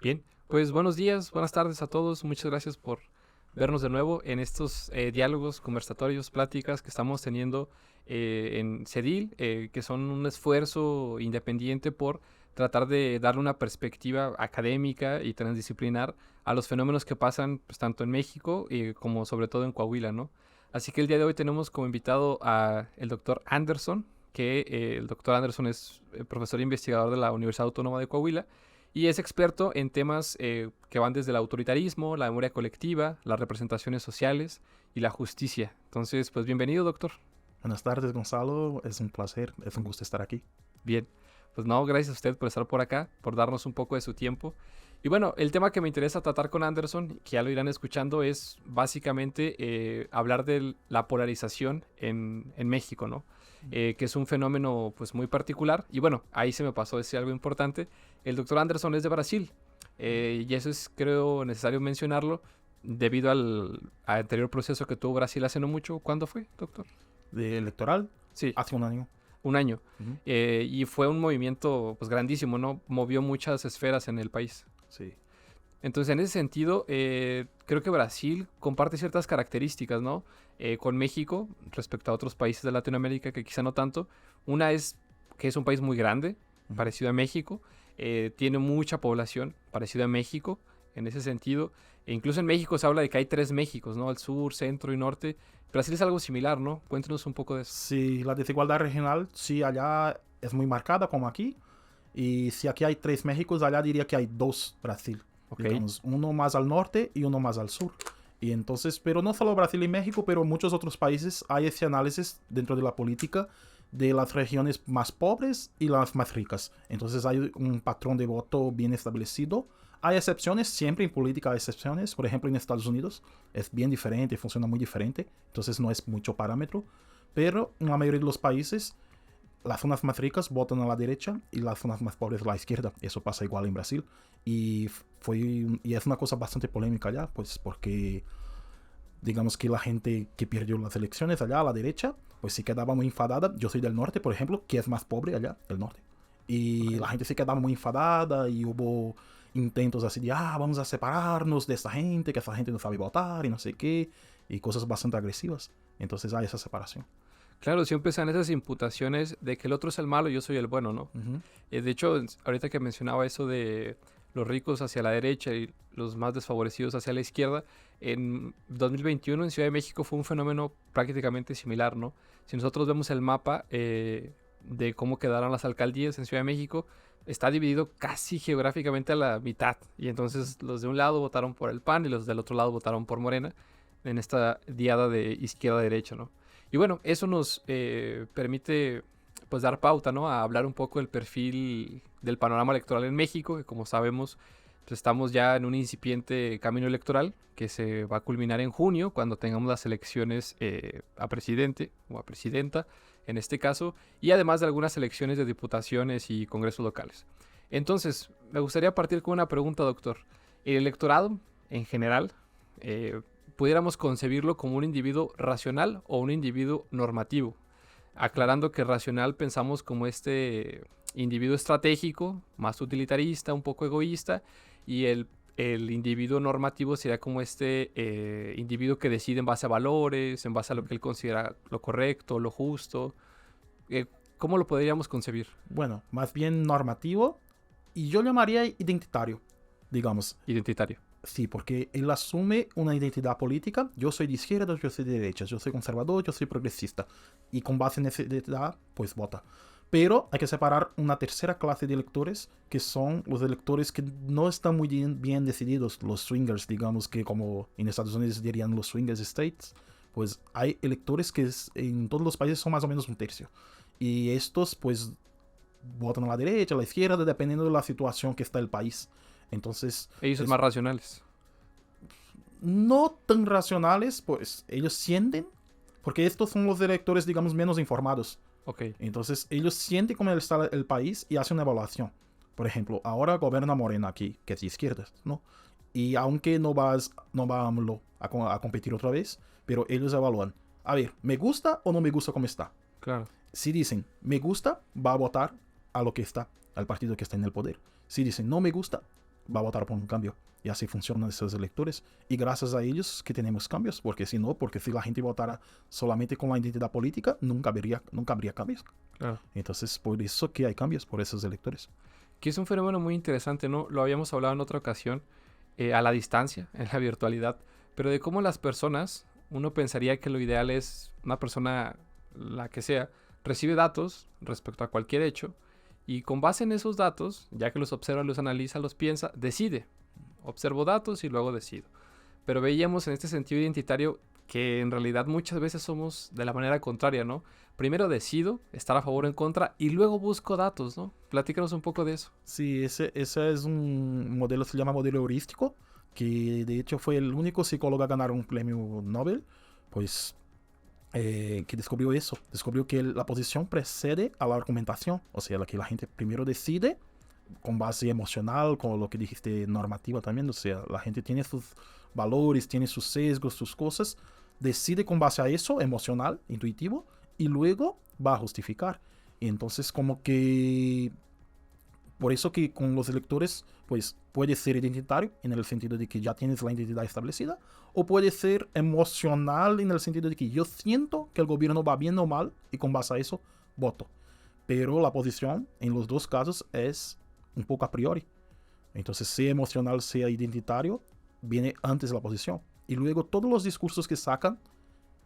Bien, pues buenos días, buenas tardes a todos. Muchas gracias por vernos de nuevo en estos diálogos, conversatorios, pláticas que estamos teniendo en CEDIL, que son un esfuerzo independiente por tratar de darle una perspectiva académica y transdisciplinar a los fenómenos que pasan pues, tanto en México como sobre todo en Coahuila, ¿no? Así que el día de hoy tenemos como invitado a el doctor Anderson, que el doctor Anderson es profesor e investigador de la Universidad Autónoma de Coahuila y es experto en temas que van desde el autoritarismo, la memoria colectiva, las representaciones sociales y la justicia. Entonces, pues bienvenido, doctor. Buenas tardes, Gonzalo. Es un placer, es un gusto estar aquí. Bien, pues no, gracias a usted por estar por acá, por darnos un poco de su tiempo. Y bueno, el tema que me interesa tratar con Anderson, que ya lo irán escuchando, es básicamente hablar de la polarización en México, ¿no? Que es un fenómeno pues muy particular. Y bueno, ahí se me pasó decir algo importante. El doctor Anderson es de Brasil. Y eso es, creo, necesario mencionarlo debido al anterior proceso que tuvo Brasil hace no mucho. ¿Cuándo fue, doctor? De electoral, Sí, hace un año. un año. Ujú. Y fue un movimiento pues grandísimo, ¿no? Movió muchas esferas en el país. Sí. Entonces, en ese sentido, creo que Brasil comparte ciertas características, ¿no? Con México respecto a otros países de Latinoamérica que quizá no tanto. Una es que es un país muy grande, Ujú. parecido a México. Tiene mucha población, parecido a México, en ese sentido. E incluso en México se habla de que hay tres Méxicos, ¿no? El sur, centro y norte. Brasil es algo similar, ¿no? Cuéntenos un poco de eso. Sí, la desigualdad regional, sí, allá es muy marcada como aquí. Y si aquí hay 3 Méxicos, allá diría que hay 2 Brasil. Ok, Digamos, uno más al norte y uno más al sur. Y entonces, pero no solo Brasil y México, pero muchos otros países hay ese análisis dentro de la política de las regiones más pobres y las más ricas. Entonces hay un patrón de voto bien establecido. Hay excepciones, siempre en política hay excepciones. Por ejemplo, en Estados Unidos es bien diferente, funciona muy diferente. Entonces no es mucho parámetro. Pero en la mayoría de los países, las zonas más ricas votan a la derecha y las zonas más pobres a la izquierda. Eso pasa igual en Brasil. Y es una cosa bastante polémica allá, pues porque digamos que la gente que perdió las elecciones allá a la derecha, pues se quedaba muy enfadada. Yo soy del norte, por ejemplo, que es más pobre allá, del norte. Y ok. la gente se quedaba muy enfadada y hubo intentos así de, vamos a separarnos de esta gente, que esta gente no sabe votar y no sé qué, y cosas bastante agresivas. Entonces hay esa separación. Claro, siempre están esas imputaciones de que el otro es el malo y yo soy el bueno, ¿no? Ujú. De hecho, ahorita que mencionaba eso de los ricos hacia la derecha y los más desfavorecidos hacia la izquierda, en 2021 en Ciudad de México fue un fenómeno prácticamente similar, ¿no? Si nosotros vemos el mapa de cómo quedaron las alcaldías en Ciudad de México, está dividido casi geográficamente a la mitad. Y entonces los de un lado votaron por el PAN y los del otro lado votaron por Morena en esta diada de izquierda-derecha, ¿no? Y bueno, eso nos permite pues dar pauta, ¿no? A hablar un poco del perfil del panorama electoral en México, que como sabemos, pues estamos ya en un incipiente camino electoral que se va a culminar en junio, cuando tengamos las elecciones a presidente o a presidenta, en este caso, y además de algunas elecciones de diputaciones y congresos locales. Entonces, me gustaría partir con una pregunta, doctor. ¿El electorado, en general, pudiéramos concebirlo como un individuo racional o un individuo normativo? Aclarando que racional pensamos como este individuo estratégico, más utilitarista, un poco egoísta, y el individuo normativo sería como este individuo que decide en base a valores, en base a lo que él considera lo correcto, lo justo. Eh, ¿Cómo lo podríamos concebir? Bueno, más bien normativo y yo llamaría identitario, digamos. Identitario. Sí, porque él asume una identidad política. Yo soy de izquierda, yo soy de derecha, yo soy conservador, yo soy progresista. Y con base en esa identidad, pues vota. Pero hay que separar una tercera clase de electores, que son los electores que no están muy bien decididos, los swingers, digamos que como en Estados Unidos dirían los swingers states. Pues hay electores que en todos los países son más o menos un tercio. Y estos pues votan a la derecha, a la izquierda, dependiendo de la situación que está el país. Entonces, Ellos son es más racionales. no tan racionales, pues ellos sienten, porque estos son los electores, digamos, menos informados. Ok, Entonces, ellos sienten cómo está el país y hacen una evaluación. Por ejemplo, ahora gobierna Morena aquí, que es de izquierdas, ¿no? Y aunque no va AMLO a competir otra vez, pero ellos evalúan. A ver, ¿me gusta o no me gusta cómo está? claro. Si dicen, me gusta, va a votar a lo que está, al partido que está en el poder. Si dicen, no me gusta, va a votar por un cambio. Y así funcionan esos electores. Y gracias a ellos que tenemos cambios, porque si no, porque si la gente votara solamente con la identidad política, nunca habría cambios. Claro. Entonces, por eso que hay cambios por esos electores. Que es un fenómeno muy interesante, ¿no? Lo habíamos hablado en otra ocasión, a la distancia, en la virtualidad, pero de cómo las personas, uno pensaría que lo ideal es una persona, la que sea, recibe datos respecto a cualquier hecho y con base en esos datos, ya que los observa, los analiza, los piensa, decide. Observo datos y luego decido. Pero veíamos en este sentido identitario que en realidad muchas veces somos de la manera contraria, ¿no? Primero decido estar a favor o en contra y luego busco datos, ¿no? Platícanos un poco de eso. Sí, ese es un modelo, se llama modelo heurístico, que de hecho fue el único psicólogo a ganar un premio Nobel, pues que descubrió eso. Descubrió que la posición precede a la argumentación, o sea, que la gente primero decide con base emocional, con lo que dijiste, normativa también, o sea, la gente tiene sus valores, tiene sus sesgos, sus cosas, decide con base a eso, emocional, intuitivo, y luego va a justificar. Y entonces como que por eso que con los electores, pues puede ser identitario en el sentido de que ya tienes la identidad establecida, o puede ser emocional en el sentido de que yo siento que el gobierno va bien o mal y con base a eso voto. Pero la posición en los dos casos es un poco a priori. Entonces, sea emocional, sea identitario, viene antes la posición. Y luego todos los discursos que sacan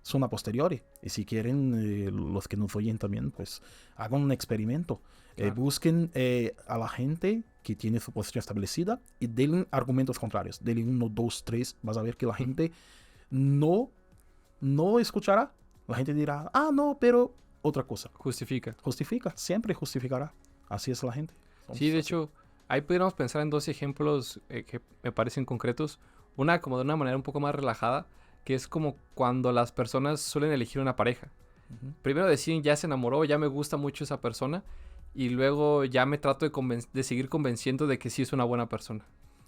son a posteriori. Y si quieren, los que nos oyen también, pues hagan un experimento. Claro. Busquen a la gente que tiene su posición establecida y denle argumentos contrarios. Denle 1, 2, 3. Vas a ver que la gente no escuchará. La gente dirá, ah, no, pero otra cosa. Justifica. Justifica, siempre justificará. Así es la gente. Sí, de hecho, ahí pudiéramos pensar en dos ejemplos que me parecen concretos. Una como de una manera un poco más relajada, que es como cuando las personas suelen elegir una pareja. Primero deciden, ya se enamoró, ya me gusta mucho esa persona, y luego ya me trato de seguir convenciendo de que sí es una buena persona.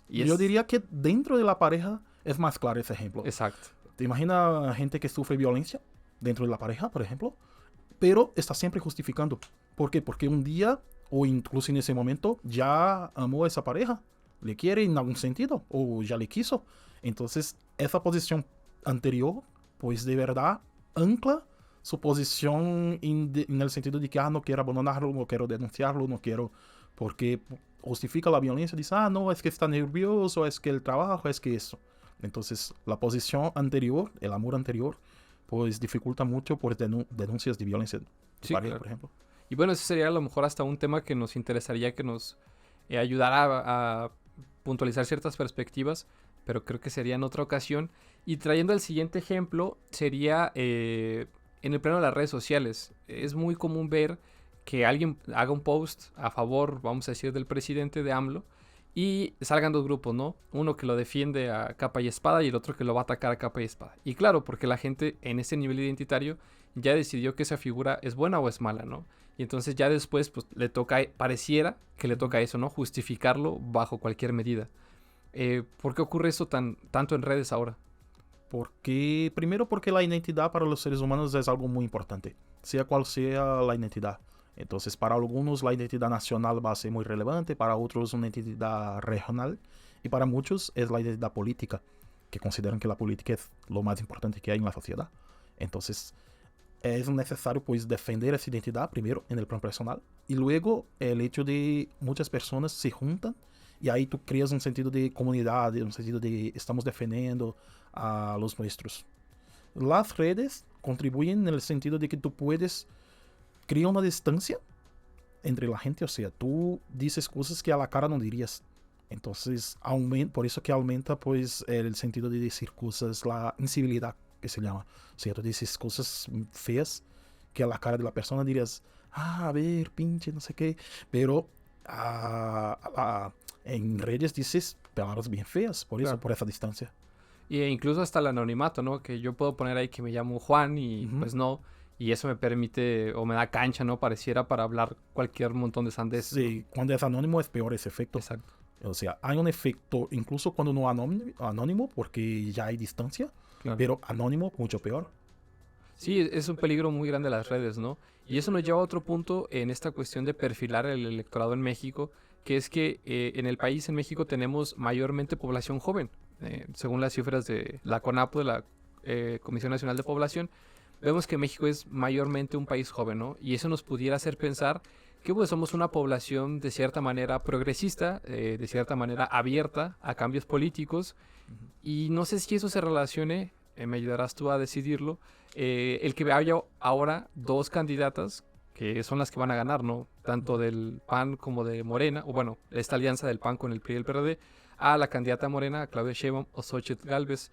Y yo diría que dentro de la pareja es más claro ese ejemplo. Exacto. ¿Te imaginas gente que sufre violencia dentro de la pareja, por ejemplo? Pero está siempre justificando. ¿Por qué? Porque un día, o incluso en ese momento, ya amó a esa pareja. Le quiere en algún sentido, o ya le quiso. Entonces, esa posición anterior, pues de verdad ancla su posición en el sentido de que, no quiero abandonarlo, no quiero denunciarlo, no quiero, porque justifica la violencia, dice, no, es que está nervioso, es que el trabajo, es que eso. Entonces, la posición anterior, el amor anterior, pues dificulta mucho por denuncias de violencia de pareja, claro. por ejemplo. Y bueno, ese sería a lo mejor hasta un tema que nos interesaría que nos ayudara a puntualizar ciertas perspectivas, pero creo que sería en otra ocasión. Y trayendo el siguiente ejemplo, sería en el plano de las redes sociales. Es muy común ver que alguien haga un post a favor, vamos a decir, del presidente de AMLO, y salgan dos grupos, ¿no? Uno que lo defiende a capa y espada y el otro que lo va a atacar a capa y espada. Y claro, porque la gente en ese nivel identitario ya decidió que esa figura es buena o es mala, ¿no? Y entonces ya después pues le toca, pareciera que le toca eso, ¿no? Justificarlo bajo cualquier medida. ¿Por qué ocurre eso tanto en redes ahora? Primero porque la identidad para los seres humanos es algo muy importante, sea cual sea la identidad. Entonces, para algunos la identidad nacional va a ser muy relevante, para otros una identidad regional, y para muchos es la identidad política, que consideran que la política es lo más importante que hay en la sociedad. Entonces, es necesario pues defender esa identidad primero en el plano personal, y luego el hecho de muchas personas se juntan, y ahí tú creas un sentido de comunidad, un sentido de estamos defendiendo a los nuestros. Las redes contribuyen en el sentido de que tú puedes crea una distancia entre la gente, o sea, tú dices cosas que a la cara no dirías. Entonces, por eso que aumenta pues el sentido de decir cosas, la incivilidad que se llama. O sea, tú dices cosas feas que a la cara de la persona dirías, a ver, pinche, no sé qué. Pero en redes dices palabras bien feas, por eso, por esa distancia. Y incluso hasta el anonimato, ¿no? Que yo puedo poner ahí que me llamo Juan y pues no. Y eso me permite, o me da cancha, ¿no? Pareciera para hablar cualquier montón de sandeces. Sí, cuando es anónimo es peor ese efecto. Exacto. O sea, hay un efecto, incluso cuando no anónimo, porque ya hay distancia, Claro. pero anónimo mucho peor. Sí, es un peligro muy grande las redes, ¿no? Y eso nos lleva a otro punto en esta cuestión de perfilar el electorado en México, que es que en el país, en México, tenemos mayormente población joven. Según las cifras de la CONAPO, de la Comisión Nacional de Población, vemos que México es mayormente un país joven, ¿no? Y eso nos pudiera hacer pensar que pues somos una población de cierta manera progresista, de cierta manera abierta a cambios políticos, y no sé si eso se relacione, me ayudarás tú a decidirlo, el que haya ahora dos candidatas que son las que van a ganar, ¿no? Tanto del PAN como de Morena, o bueno, esta alianza del PAN con el PRI y el PRD, a la candidata Morena, Claudia Sheinbaum o Xochitl Gálvez.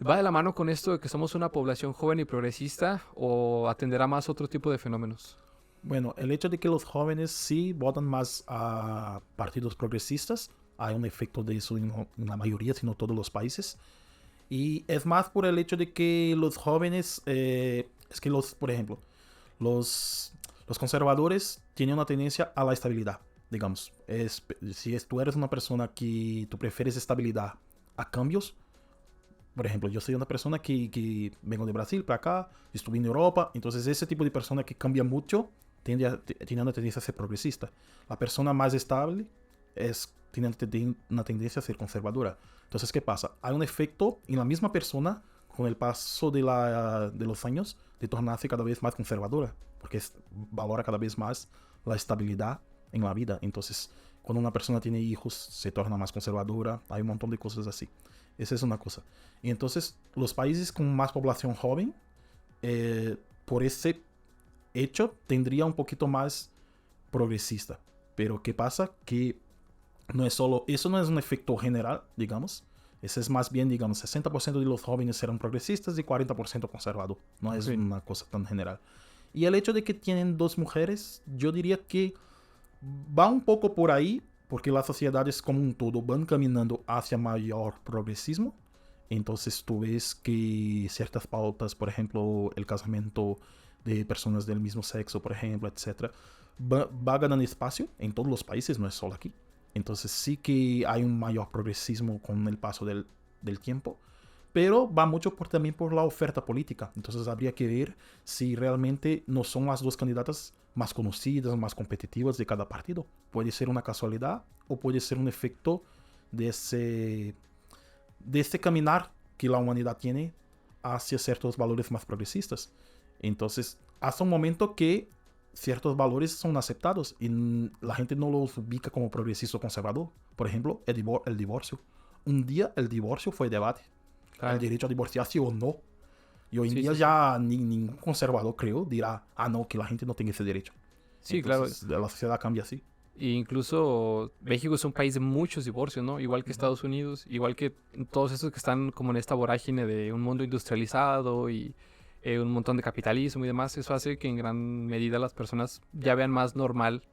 ¿Va de la mano con esto de que somos una población joven y progresista o atenderá más otro tipo de fenómenos? Bueno, el hecho de que los jóvenes sí votan más a partidos progresistas, hay un efecto de eso en la mayoría, sino todos los países. Y es más por el hecho de que los jóvenes, es que por ejemplo, los conservadores tienen una tendencia a la estabilidad, digamos. Tú eres una persona que tú prefieres estabilidad a cambios. Por ejemplo, yo soy una persona que vengo de Brasil para acá, estuve en Europa, entonces ese tipo de persona que cambia mucho tiene una tendencia a ser progresista. La persona más estable tiene una tendencia a ser conservadora. Entonces, ¿qué pasa? Hay un efecto en la misma persona con el paso de los años de tornarse cada vez más conservadora, porque valora cada vez más la estabilidad en la vida. Entonces, cuando una persona tiene hijos, se torna más conservadora. Hay un montón de cosas así. Esa es una cosa. Y entonces, los países con más población joven, por ese hecho, tendría un poquito más progresista. Pero ¿qué pasa? Que no es solo, eso no es un efecto general, digamos. Ese es más bien, digamos, 60% de los jóvenes serán progresistas y 40% conservador. No es Sí. una cosa tan general. Y el hecho de que tienen dos mujeres, yo diría que va un poco por ahí, porque las sociedades como un todo van caminando hacia mayor progresismo. Entonces tú ves que ciertas pautas, por ejemplo, el casamiento de personas del mismo sexo, por ejemplo, etcétera, va ganando espacio en todos los países, no es solo aquí. Entonces sí que hay un mayor progresismo con el paso del tiempo, pero va mucho también por la oferta política. Entonces habría que ver si realmente no son las dos candidatas más conocidas, más competitivas de cada partido. Puede ser una casualidad o puede ser un efecto de ese caminar que la humanidad tiene hacia ciertos valores más progresistas. Entonces, hasta un momento que ciertos valores son aceptados y la gente no los ubica como progresista o conservador. Por ejemplo, el divorcio. Un día el divorcio fue debate. El Claro. derecho a divorciarse o no. Y hoy en Sí, día sí, sí. ya ningún conservador, creo, dirá, no, que la gente no tiene ese derecho. Sí, claro. Entonces, la sociedad cambia así. E incluso México es un país de muchos divorcios, ¿no? Igual que Estados Unidos, igual que todos estos que están como en esta vorágine de un mundo industrializado y un montón de capitalismo y demás. Eso hace que en gran medida las personas ya vean más normal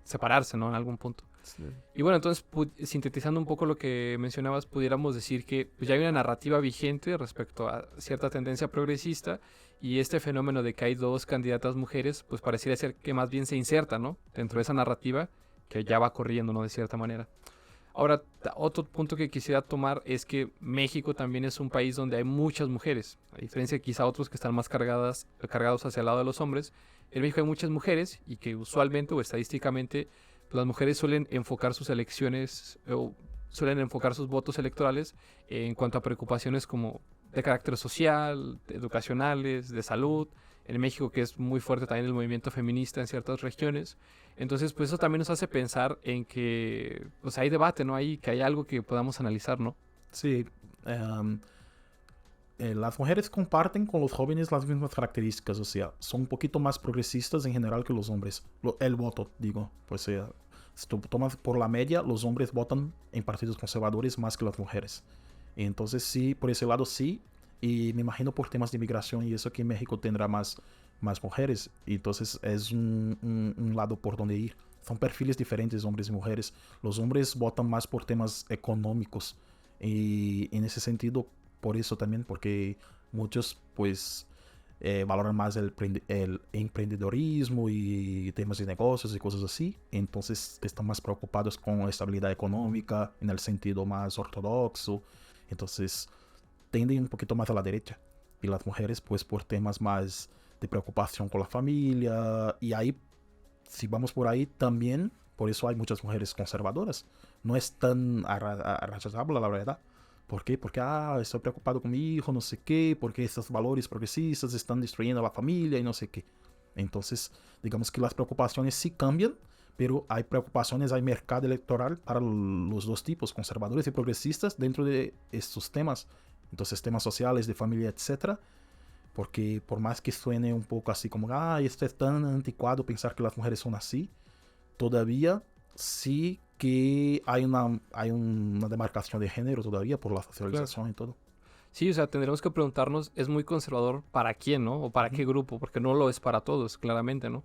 separarse, ¿no? En algún punto. Sí. Y bueno, entonces, sintetizando un poco lo que mencionabas, pudiéramos decir que pues, ya hay una narrativa vigente respecto a cierta tendencia progresista y este fenómeno de que hay dos candidatas mujeres, pues pareciera ser que más bien se inserta, ¿no? Dentro de esa narrativa que ya va corriendo, ¿no? De cierta manera. Ahora, otro punto que quisiera tomar es que México también es un país donde hay muchas mujeres, a diferencia de quizá otros que están más cargados hacia el lado de los hombres. En México hay muchas mujeres y que usualmente o estadísticamente pues, las mujeres suelen enfocar sus elecciones o suelen enfocar sus votos electorales en cuanto a preocupaciones como de carácter social, educacionales, de salud. En México, que es muy fuerte también el movimiento feminista en ciertas regiones. Entonces, pues eso también nos hace pensar en que pues hay debate, ¿no? Que hay algo que podamos analizar, ¿no? Sí, las mujeres comparten con los jóvenes las mismas características, o sea, son un poquito más progresistas en general que los hombres. El voto, digo, pues si tú tomas por la media, los hombres votan en partidos conservadores más que las mujeres. Entonces sí, por ese lado sí, y me imagino por temas de inmigración y eso que México tendrá más mujeres, y entonces es un lado por donde ir. Son perfiles diferentes, hombres y mujeres. Los hombres votan más por temas económicos y en ese sentido, por eso también, porque muchos pues valoran más el emprendedorismo y temas de negocios y cosas así. Entonces están más preocupados con la estabilidad económica en el sentido más ortodoxo. Entonces tienden un poquito más a la derecha. Y las mujeres pues por temas más de preocupación con la familia. Y ahí, si vamos por ahí, también por eso hay muchas mujeres conservadoras. No es tan rechazable la verdad. ¿Por qué? Porque estoy preocupado con mi hijo, no sé qué, porque estos valores progresistas están destruyendo a la familia y no sé qué. Entonces, digamos que las preocupaciones sí cambian, pero hay preocupaciones, hay mercado electoral para los dos tipos, conservadores y progresistas, dentro de estos temas. Entonces, temas sociales, de familia, etcétera. Porque por más que suene un poco así como, esto es tan anticuado pensar que las mujeres son así, todavía sí que hay una demarcación de género todavía por la socialización y todo. Sí, o sea, tendremos que preguntarnos, ¿es muy conservador para quién, no? O para qué grupo, porque no lo es para todos, claramente, ¿no?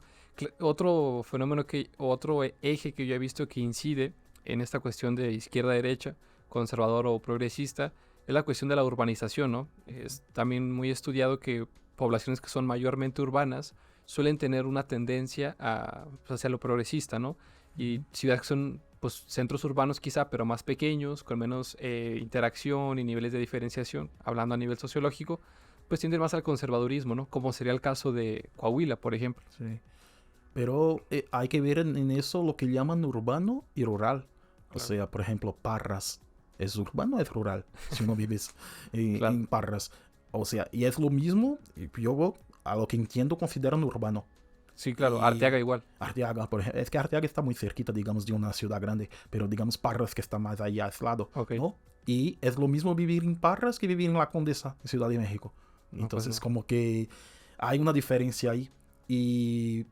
Otro fenómeno otro eje que yo he visto que incide en esta cuestión de izquierda-derecha, conservador o progresista, es la cuestión de la urbanización, ¿no? Es también muy estudiado que poblaciones que son mayormente urbanas suelen tener una tendencia hacia lo progresista, ¿no? Y ciudades que son pues centros urbanos quizá, pero más pequeños, con menos interacción y niveles de diferenciación, hablando a nivel sociológico, pues tienden más al conservadurismo, ¿no? Como sería el caso de Coahuila, por ejemplo. Sí. Pero hay que ver en eso lo que llaman urbano y rural. Claro. O sea, por ejemplo, Parras. ¿Es urbano o es rural? Si uno vives en Parras. O sea, y es lo mismo, yo a lo que entiendo consideran urbano. Sí, claro, Arteaga igual. Arteaga, por ejemplo, es que Arteaga está muy cerquita, digamos, de una ciudad grande, pero digamos Parras que está más allá aislado, Okay. ¿no? Y es lo mismo vivir en Parras que vivir en La Condesa, en Ciudad de México. No, Entonces, pues no. como que hay una diferencia ahí. Y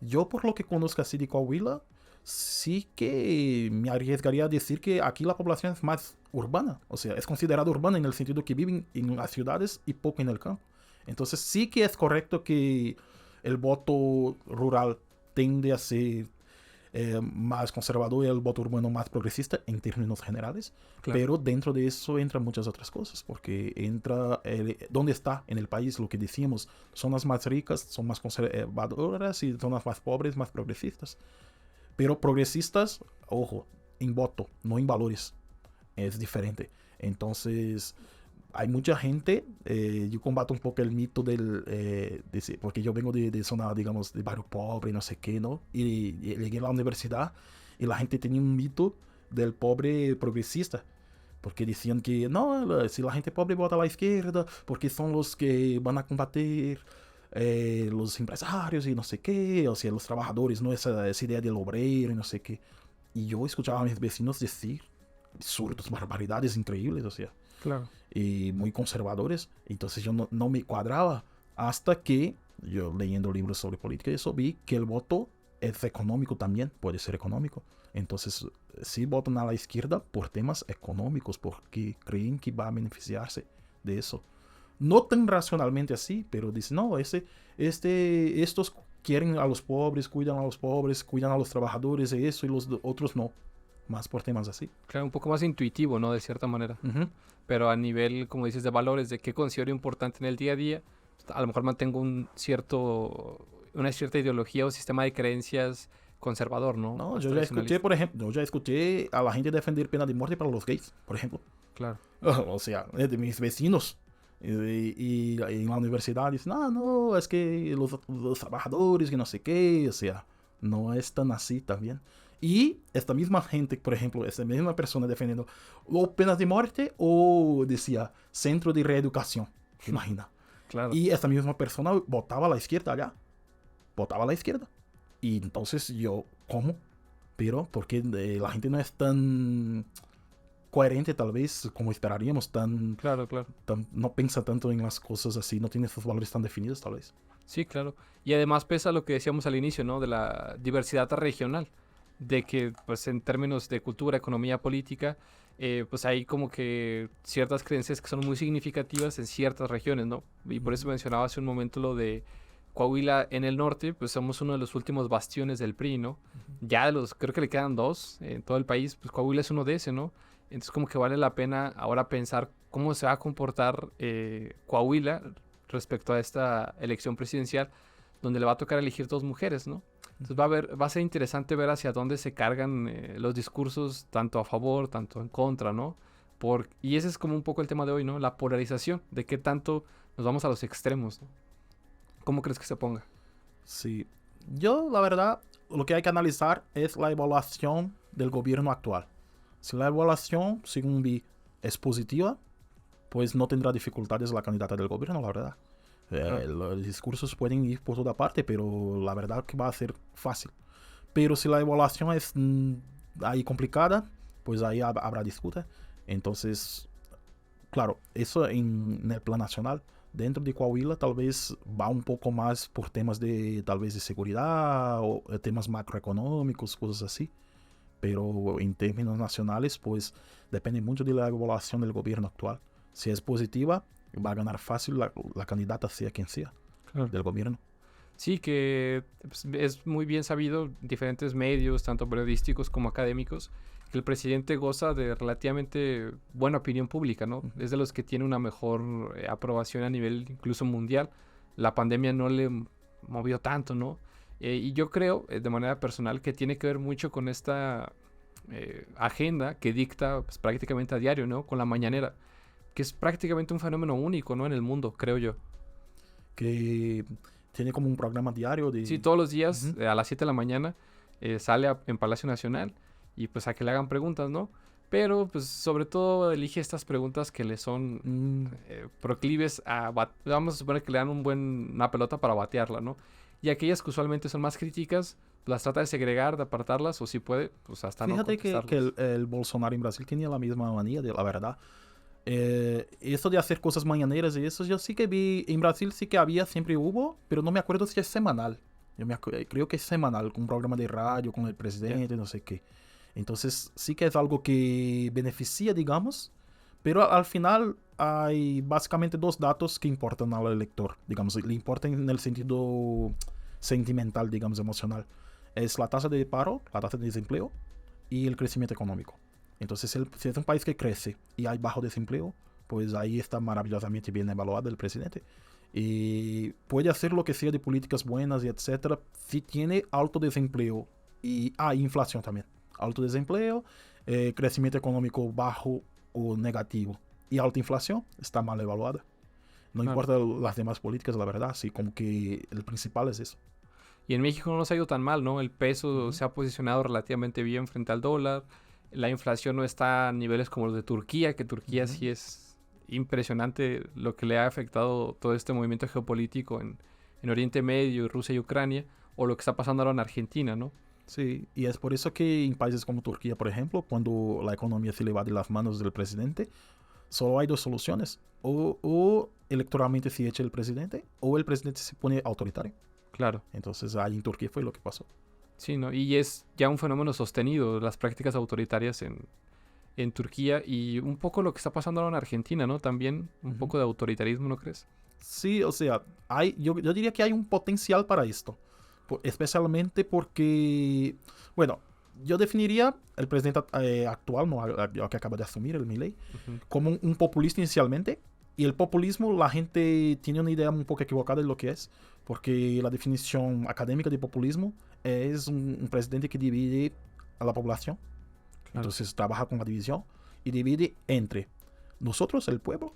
yo, por lo que conozco así de Coahuila, sí que me arriesgaría a decir que aquí la población es más urbana. O sea, es considerada urbana en el sentido que viven en las ciudades y poco en el campo. Entonces, sí que es correcto que el voto rural tiende a ser más conservador y el voto urbano más progresista en términos generales. Claro. Pero dentro de eso entran muchas otras cosas, porque entra dónde está en el país lo que decíamos, zonas más ricas son más conservadoras y zonas más pobres más progresistas. Pero progresistas, ojo, en voto, no en valores, es diferente. Entonces, hay mucha gente, yo combato un poco el mito porque yo vengo de zona, digamos, de barrio pobre, no sé qué, ¿no? Y llegué a la universidad y la gente tenía un mito del pobre progresista. Porque decían que, no, si la gente pobre vota a la izquierda, porque son los que van a combatir los empresarios y no sé qué, o sea, los trabajadores, ¿no? Esa idea del obrero y no sé qué. Y yo escuchaba a mis vecinos decir absurdos, barbaridades increíbles, o sea. Claro. Y muy conservadores. Entonces yo no me cuadraba hasta que yo leyendo libros sobre política y eso vi que el voto es económico también, puede ser económico. Entonces sí votan a la izquierda por temas económicos, porque creen que va a beneficiarse de eso. No tan racionalmente así, pero dicen, no, estos quieren a los pobres, cuidan a los trabajadores y eso, y los otros no. Más por temas así. Claro, un poco más intuitivo, ¿no? De cierta manera. Uh-huh. Pero a nivel, como dices, de valores, de qué considero importante en el día a día, a lo mejor mantengo una cierta ideología o sistema de creencias conservador, ¿no? No, Más yo ya escuché, tradicionalista. por ejemplo, yo ya escuché a la gente defender pena de muerte para los gays, por ejemplo. Claro. O sea, de mis vecinos. Y en la universidad dicen, no, es que los trabajadores, que no sé qué, o sea, no es tan así también. Y esta misma gente, por ejemplo, esta misma persona defendiendo o penas de muerte o decía centro de reeducación, imagina. Claro. Y esta misma persona votaba a la izquierda allá, votaba a la izquierda. Y entonces yo, ¿cómo? Pero porque la gente no es tan coherente tal vez como esperaríamos, Claro. no piensa tanto en las cosas así, no tiene esos valores tan definidos tal vez. Sí, claro. Y además pesa lo que decíamos al inicio, ¿no? De la diversidad regional. De que, pues, en términos de cultura, economía, política, pues hay como que ciertas creencias que son muy significativas en ciertas regiones, ¿no? Y por eso mencionaba hace un momento lo de Coahuila en el norte, pues somos uno de los últimos bastiones del PRI, ¿no? Ya de los, creo que le quedan dos en todo el país, pues Coahuila es uno de ese, ¿no? Entonces como que vale la pena ahora pensar cómo se va a comportar Coahuila respecto a esta elección presidencial, donde le va a tocar elegir dos mujeres, ¿no? Entonces va a ser interesante ver hacia dónde se cargan los discursos, tanto a favor, tanto en contra, ¿no? Y ese es como un poco el tema de hoy, ¿no? La polarización, de qué tanto nos vamos a los extremos, ¿no? ¿Cómo crees que se ponga? Sí, yo la verdad lo que hay que analizar es la evaluación del gobierno actual. Si la evaluación, según vi, es positiva, pues no tendrá dificultades la candidata del gobierno, la verdad. Los discursos pueden ir por toda parte, pero la verdad que va a ser fácil. Pero si la evaluación es ahí complicada, pues ahí habrá disputa. Entonces, claro, eso en el plan nacional. Dentro de Coahuila tal vez va un poco más por temas de tal vez de seguridad o temas macroeconómicos, cosas así. Pero en términos nacionales, pues depende mucho de la evaluación del gobierno actual. Si es positiva, va a ganar fácil la candidata, sea quien sea, del gobierno. Sí, que pues, es muy bien sabido, diferentes medios, tanto periodísticos como académicos, que el presidente goza de relativamente buena opinión pública, ¿no? Es de los que tiene una mejor aprobación a nivel incluso mundial. La pandemia no le movió tanto, ¿no? Y yo creo, de manera personal, que tiene que ver mucho con esta agenda que dicta pues, prácticamente a diario, ¿no? Con la mañanera, que es prácticamente un fenómeno único, ¿no? En el mundo, creo yo. Que tiene como un programa diario de... Sí, todos los días a las 7 de la mañana sale en Palacio Nacional y pues a que le hagan preguntas, ¿no? Pero pues sobre todo elige estas preguntas que le son proclives a... Vamos a suponer que le dan una pelota para batearla, ¿no? Y aquellas que usualmente son más críticas, las trata de segregar, de apartarlas o si puede, pues hasta no Fíjate contestarlas. que el Bolsonaro en Brasil tenía la misma manía, de la verdad. Eso de hacer cosas mañaneras y eso, yo sí que vi, en Brasil sí que había, siempre hubo, pero no me acuerdo si es semanal. Creo que es semanal, un programa de radio con el presidente, no sé qué. Entonces sí que es algo que beneficia, digamos, pero al final hay básicamente dos datos que importan al elector, digamos, le importan en el sentido sentimental, digamos, emocional. Es la tasa de paro, la tasa de desempleo y el crecimiento económico. Entonces, si es un país que crece y hay bajo desempleo, pues ahí está maravillosamente bien evaluado el presidente. Y puede hacer lo que sea de políticas buenas y etcétera. Si tiene alto desempleo y inflación también. Alto desempleo, crecimiento económico bajo o negativo y alta inflación, está mal evaluada. No Claro. importa las demás políticas, la verdad, sí, como que el principal es eso. Y en México no nos ha ido tan mal, ¿no? El peso se ha posicionado relativamente bien frente al dólar. La inflación no está a niveles como los de Turquía, que Turquía sí es impresionante lo que le ha afectado todo este movimiento geopolítico en Oriente Medio, Rusia y Ucrania, o lo que está pasando ahora en Argentina, ¿no? Sí, y es por eso que en países como Turquía, por ejemplo, cuando la economía se le va de las manos del presidente, solo hay dos soluciones. O electoralmente se echa el presidente, o el presidente se pone autoritario. Claro. Entonces ahí en Turquía fue lo que pasó. Sí, ¿no? Y es ya un fenómeno sostenido, las prácticas autoritarias en Turquía y un poco lo que está pasando ahora en Argentina, ¿no? También un poco de autoritarismo, ¿no crees? Sí, o sea, yo diría que hay un potencial para esto. Especialmente porque, bueno, yo definiría el presidente actual, no, el que acaba de asumir, el Milei, como un populista inicialmente. Y el populismo, la gente tiene una idea un poco equivocada de lo que es, porque la definición académica de populismo es un presidente que divide a la población. Claro. Entonces trabaja con la división y divide entre nosotros, el pueblo,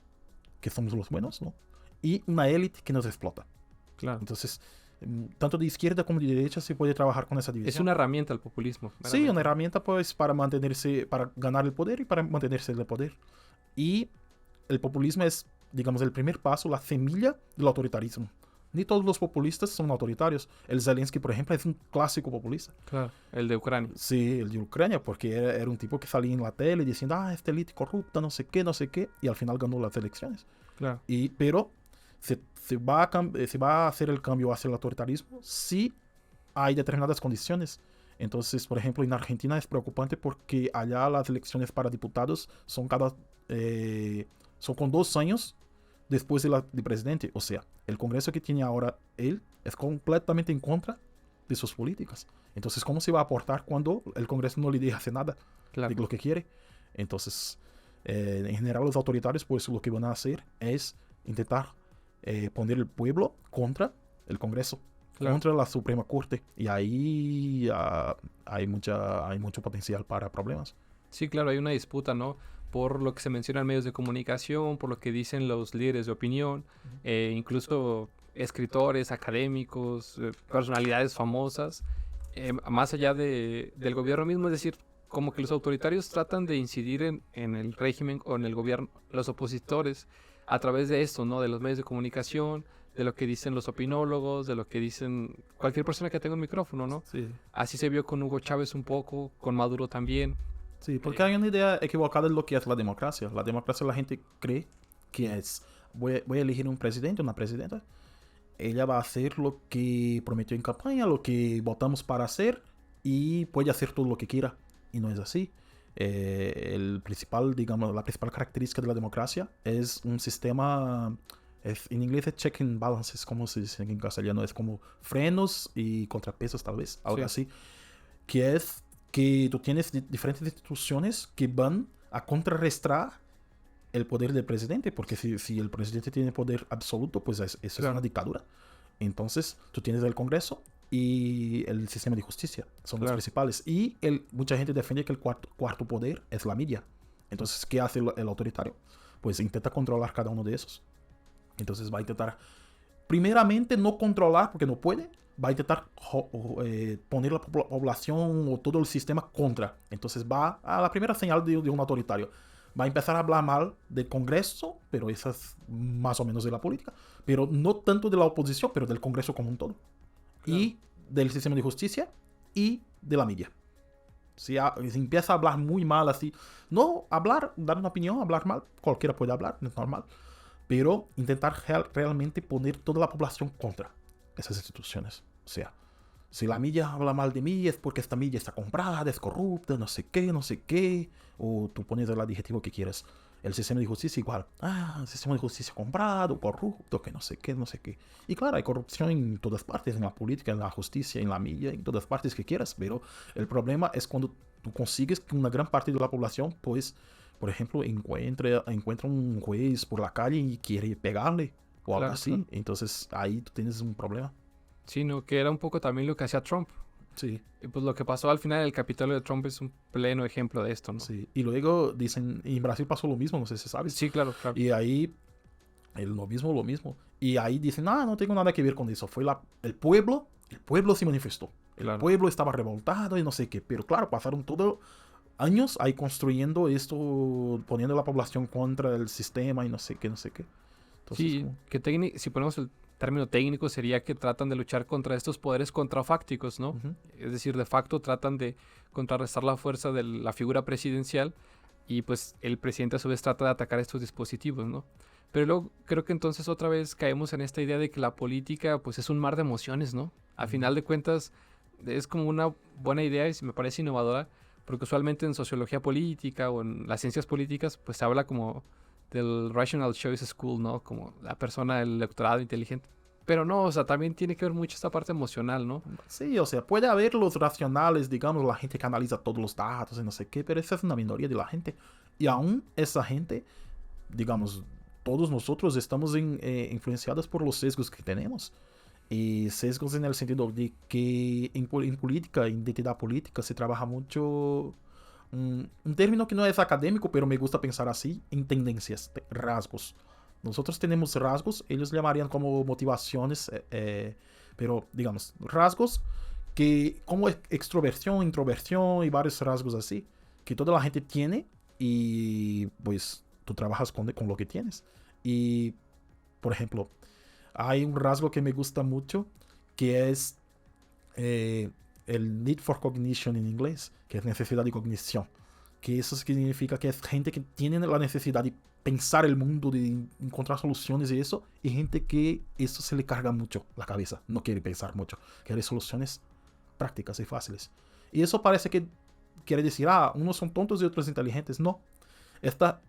que somos los buenos, ¿no? Y una élite que nos explota. Claro. Entonces, tanto de izquierda como de derecha se puede trabajar con esa división. Es una herramienta el populismo. Sí, una herramienta pues para mantenerse, para ganar el poder y para mantenerse en el poder. Y el populismo es, digamos, el primer paso, la semilla del autoritarismo. Ni todos los populistas son autoritarios. El Zelensky, por ejemplo, es un clásico populista. Claro, el de Ucrania. Sí, el de Ucrania, porque era un tipo que salía en la tele diciendo, esta élite corrupta, no sé qué, no sé qué, y al final ganó las elecciones. Claro. Pero se va a hacer el cambio hacia el autoritarismo si hay determinadas condiciones. Entonces, por ejemplo, en Argentina es preocupante porque allá las elecciones para diputados son son con 2 años después de presidente. O sea, el Congreso que tiene ahora él es completamente en contra de sus políticas. Entonces, ¿cómo se va a aportar cuando el Congreso no le deja hacer nada de lo que quiere? Entonces, en general los autoritarios pues lo que van a hacer es intentar poner el pueblo contra el Congreso, contra la Suprema Corte, y ahí hay mucho potencial para problemas. Sí, claro, hay una disputa, ¿no? Por lo que se menciona en medios de comunicación, por lo que dicen los líderes de opinión, incluso escritores, académicos, personalidades famosas, más allá del gobierno mismo, es decir, como que los autoritarios tratan de incidir en el régimen o en el gobierno, los opositores, a través de esto, ¿no? De los medios de comunicación, de lo que dicen los opinólogos, de lo que dicen cualquier persona que tenga un micrófono, ¿no? Sí. Así se vio con Hugo Chávez un poco, con Maduro también. Sí, porque hay una idea equivocada de lo que es la democracia. La democracia la gente cree que es, voy a elegir un presidente, una presidenta, ella va a hacer lo que prometió en campaña, lo que votamos para hacer y puede hacer todo lo que quiera. Y no es así. Digamos, la principal característica de la democracia es un sistema, en inglés es check and balances, como se dice en castellano, es como frenos y contrapesos tal vez, algo así, que es que tú tienes diferentes instituciones que van a contrarrestar el poder del presidente, porque si el presidente tiene poder absoluto, pues eso es una dictadura. Entonces, tú tienes el Congreso y el sistema de justicia, son los principales. Y mucha gente defiende que el cuarto poder es la media. Entonces, ¿qué hace el autoritario? Pues intenta controlar cada uno de esos. Entonces va a intentar, primeramente, no controlar, porque no puede, va a intentar poner la población o todo el sistema contra. Entonces va a la primera señal de un autoritario. Va a empezar a hablar mal del Congreso, pero esa es más o menos de la política, pero no tanto de la oposición, pero del Congreso como un todo. Claro. Y del sistema de justicia y de la media. Si empieza a hablar muy mal así, no hablar, dar una opinión, hablar mal, cualquiera puede hablar, es normal, pero intentar realmente poner toda la población contra esas instituciones. O sea, si la milla habla mal de mí es porque esta milla está comprada, es corrupta, no sé qué, o tú pones el adjetivo que quieras. El sistema de justicia igual. El sistema de justicia comprado, corrupto, que no sé qué. Y claro, hay corrupción en todas partes, en la política, en la justicia, en la milla, en todas partes que quieras, pero el problema es cuando tú consigues que una gran parte de la población, pues, por ejemplo, encuentra un juez por la calle y quiere pegarle, o algo así. Claro. Entonces ahí tú tienes un problema. Sí, ¿no? Que era un poco también lo que hacía Trump. Sí. Y pues lo que pasó al final del Capitolio de Trump es un pleno ejemplo de esto, ¿no? Sí. Y luego dicen, y en Brasil pasó lo mismo, no sé si sabes. Sí, claro. Y ahí, lo mismo. Y ahí dicen, no tengo nada que ver con eso. Fue el pueblo se manifestó. El pueblo estaba revoltado y no sé qué. Pero claro, pasaron todos años ahí construyendo esto, poniendo a la población contra el sistema y no sé qué. Entonces, sí, que si ponemos el término técnico sería que tratan de luchar contra estos poderes contrafácticos, ¿no? Uh-huh. Es decir, de facto tratan de contrarrestar la fuerza de la figura presidencial y pues el presidente a su vez trata de atacar estos dispositivos, ¿no? Pero luego creo que entonces otra vez caemos en esta idea de que la política pues es un mar de emociones, ¿no? A final de cuentas es como una buena idea y me parece innovadora porque usualmente en sociología política o en las ciencias políticas pues se habla como del Rational Choice School, ¿no? Como la persona, el electorado inteligente. Pero no, o sea, también tiene que ver mucho esta parte emocional, ¿no? Sí, o sea, puede haber los racionales, digamos, la gente que analiza todos los datos y no sé qué, pero esa es una minoría de la gente. Y aún esa gente, digamos, todos nosotros estamos influenciados por los sesgos que tenemos. Y sesgos en el sentido de que en política, en identidad política, se trabaja mucho... un término que no es académico, pero me gusta pensar así, en tendencias, rasgos. Nosotros tenemos rasgos, ellos llamarían como motivaciones, pero digamos, rasgos que como extroversión, introversión y varios rasgos así, que toda la gente tiene y pues tú trabajas con lo que tienes. Y, por ejemplo, hay un rasgo que me gusta mucho que es... el need for cognition en inglés, que es necesidad de cognición, que eso significa que es gente que tiene la necesidad de pensar el mundo, de encontrar soluciones y eso, y gente que eso se le carga mucho la cabeza, no quiere pensar mucho, quiere soluciones prácticas y fáciles. Y eso parece que quiere decir, unos son tontos y otros inteligentes. No, esta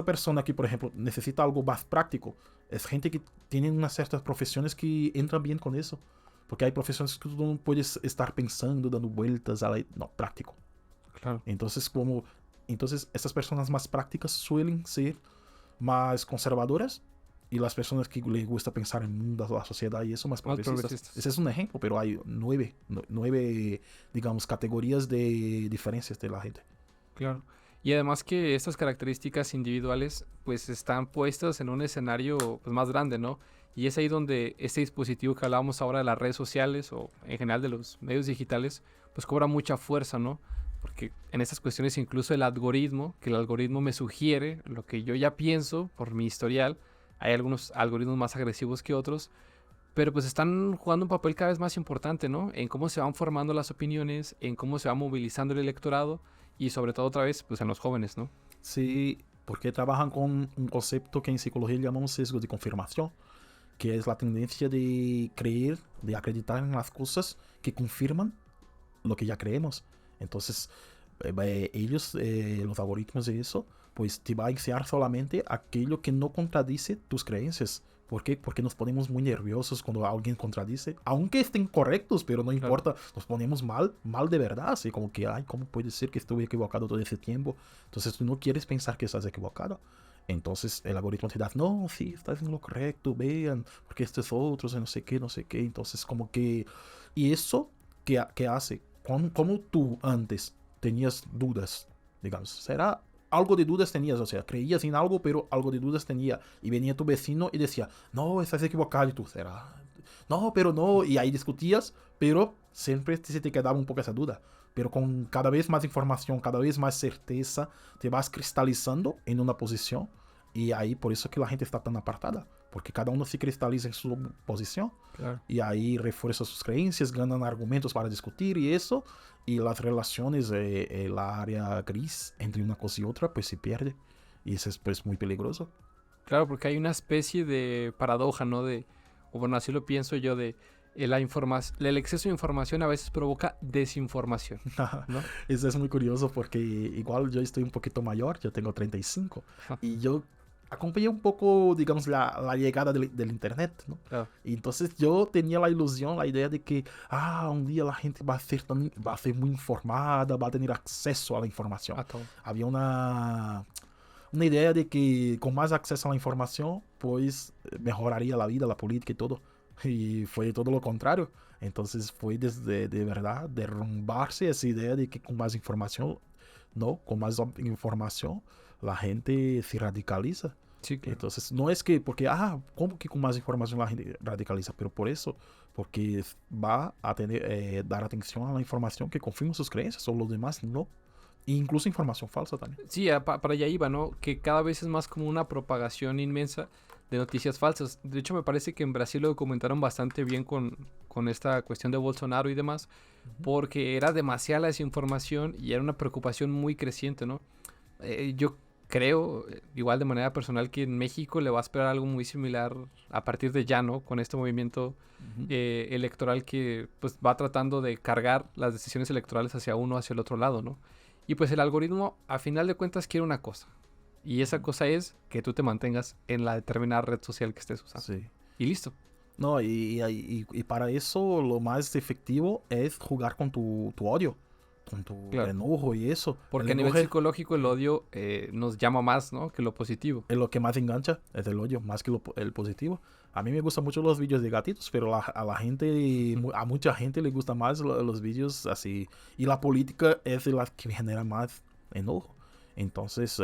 persona que, por ejemplo, necesita algo más práctico, es gente que tiene unas ciertas profesiones que entran bien con eso. Porque hay profesiones que tú no puedes estar pensando, dando vueltas a la... No, práctico. Claro. Entonces, estas personas más prácticas suelen ser más conservadoras y las personas que les gusta pensar en el mundo, la sociedad y eso, más progresistas. Ese es un ejemplo, pero hay nueve, digamos, categorías de diferencias de la gente. Claro. Y además que estas características individuales pues están puestas en un escenario pues, más grande, ¿no? Y es ahí donde este dispositivo que hablábamos ahora de las redes sociales o en general de los medios digitales pues cobra mucha fuerza, ¿no? Porque en estas cuestiones incluso el algoritmo, que el algoritmo me sugiere lo que yo ya pienso por mi historial, hay algunos algoritmos más agresivos que otros, pero pues están jugando un papel cada vez más importante, ¿no? En cómo se van formando las opiniones, en cómo se va movilizando el electorado y sobre todo otra vez, pues en los jóvenes, ¿no? Sí, porque trabajan con un concepto que en psicología llamamos sesgo de confirmación, que es la tendencia de creer, de acreditar en las cosas que confirman lo que ya creemos. Entonces, ellos, los algoritmos de eso, pues te va a enseñar solamente aquello que no contradice tus creencias. ¿Por qué? Porque nos ponemos muy nerviosos cuando alguien contradice, aunque estén correctos, pero no Claro. importa, nos ponemos mal, mal de verdad, así como que, ay, ¿cómo puede ser que estuve equivocado todo ese tiempo? Entonces tú no quieres pensar que estás equivocado. Entonces el algoritmo te da, no, sí, estás en lo correcto, vean, porque estos otros, no sé qué, no sé qué. Entonces como que, y eso que hace, como tú antes tenías dudas, digamos, será algo de dudas tenías, o sea, creías en algo, pero algo de dudas tenía. Y venía tu vecino y decía, no, estás equivocado, y tú, será, no, pero no, y ahí discutías, pero siempre se te quedaba un poco esa duda. Pero con cada vez más información, cada vez más certeza, te vas cristalizando en una posición. Y ahí por eso que la gente está tan apartada. Porque cada uno se cristaliza en su posición. Claro. Y ahí refuerza sus creencias, ganan argumentos para discutir y eso. Y las relaciones, la área gris entre una cosa y otra, pues se pierde. Y eso es pues muy peligroso. Claro, porque hay una especie de paradoja, ¿no? De, o bueno, así lo pienso yo, de el exceso de información a veces provoca desinformación, ¿no? Eso es muy curioso porque igual yo estoy un poquito mayor, yo tengo 35 y yo acompañé un poco, digamos, la llegada del internet, ¿no? Claro, Y entonces yo tenía la ilusión, la idea de que, un día la gente va a ser muy informada, va a tener acceso a la información. a todo. Había una idea de que con más acceso a la información, pues mejoraría la vida, la política y todo. Y fue todo lo contrario. Entonces fue desde de verdad derrumbarse esa idea de que con más información, no, con más información la gente se radicaliza. Sí, claro. Entonces no es que porque, ¿cómo que con más información la gente radicaliza? Pero por eso, porque va a tener, dar atención a la información que confirma sus creencias o los demás no. E incluso información falsa también. Sí, para allá iba, ¿no? Que cada vez es más como una propagación inmensa de noticias falsas. De hecho, me parece que en Brasil lo documentaron bastante bien con esta cuestión de Bolsonaro y demás, porque era demasiada la desinformación y era una preocupación muy creciente, ¿no? Yo creo, igual de manera personal, que en México le va a esperar algo muy similar a partir de ya, ¿no? Con este movimiento Ujú. electoral que pues va tratando de cargar las decisiones electorales hacia uno, hacia el otro lado, ¿no? Y pues el algoritmo, a final de cuentas, quiere una cosa. Y esa cosa es que tú te mantengas en la determinada red social que estés usando. Sí. Y listo. No, y para eso lo más efectivo es jugar con tu odio, con tu Claro. enojo y eso. El Porque a nivel enojo psicológico el odio nos llama más, ¿no? Que lo positivo. es lo que más engancha, es el odio, más que el positivo. A mí me gustan mucho los vídeos de gatitos, pero a la gente, a mucha gente le gustan más los vídeos así. Y la política es de las que me genera más enojo. Entonces,